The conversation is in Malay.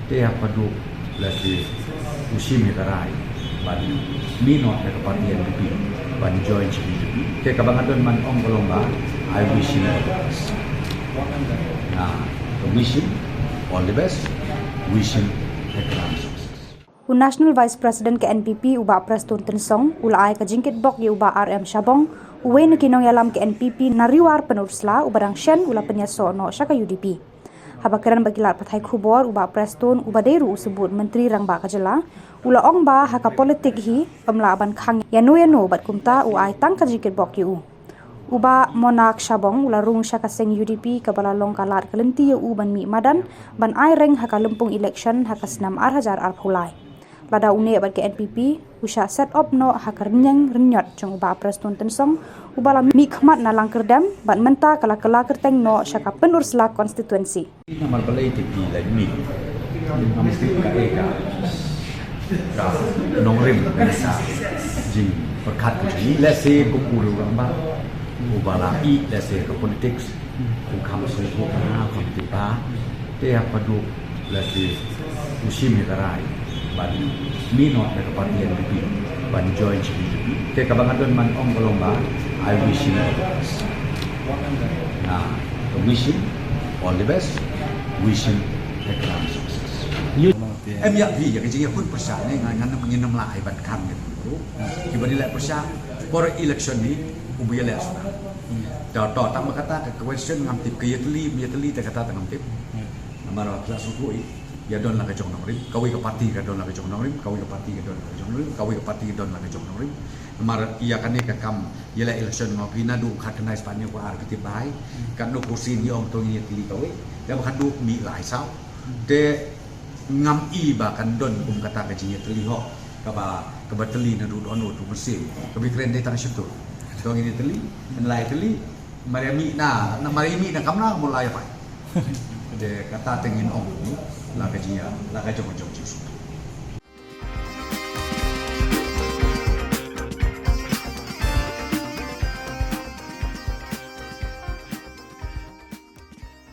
Dia padu lagi usim ikarai ban minot na kapatian lebih ban join lebih. Kaya kabangadon man ong kolomba, I wish you all the best. Nah, wish you all the best. Wish you economic success. National Vice President ke NPP uba Preston Tensong ulai ke jingkit bok ye uba RM Shabong uwe na kinong yalam ke NPP nariwar penursla uba dangshen ula penyaso no syaka UDP. Habakaran bagilar pathai khubor uba Preston uba deru sebut menteri rang ba kajela ula ong ba haka politik hi pemla aban khang yano bat kumta uai tang ka jingkit bok yu. Uba Monak Shabong ula rung syaka seng UDP ke balalong kalat kelenti ye u ban mi madan ban ai reng haka lempung election haka senam arhajar arpulai. Lada une bat ke NPP usha set up no haka renyang renyot jong uba Preston Tensong uba la mi khmat na langkerdam ban menta kala kerteng no syaka penursla konstituensi. Nama balai tepi lagi mi. Mesti ka eka. Ka nongrim bisa jing berkat ni lese kumpul orang ba. Ubala i lese ke politik. Kam semua kana politik ba. Dia padu lese usim ikarai. Ban minot na kapatian lebih. Ban join lebih. Kaya kabangadon man ong kolomba, I wish you all the best. Nah, wish you all the best. Wish you economic success. Em ya vi ya kerja pun persa ni ngan menginam lai ban kam gitu. Kiba dilek persa for election ni ubi lek sudah. Dah tak kata ke question ngam tip ke yatli tak kata ngam tip. Namara kelas suku ya don la ke jong nongrim, kawi ke parti ke don la ke jong nongrim, kawi ke parti ke don la ke jong nongrim, kawi ke parti ke don la ke jong nongrim. Namara ia kan ni ke kam ia lek election ngopi na du khat kenai Spanyol ko ar ketip bai. Kan du kursi ni om tu ni yatli kawi. Dia bukan du mi lai sao. Dia ngam i bahkan don kata kajinya terlihat kebateli na du dono tu mesin. Kebi keren dia tanah situ. Dong ini teli, nilai teli, mari mi na kamna mulai apa? Dia kata tengin om ni, la kajinya, la kajong jong jus.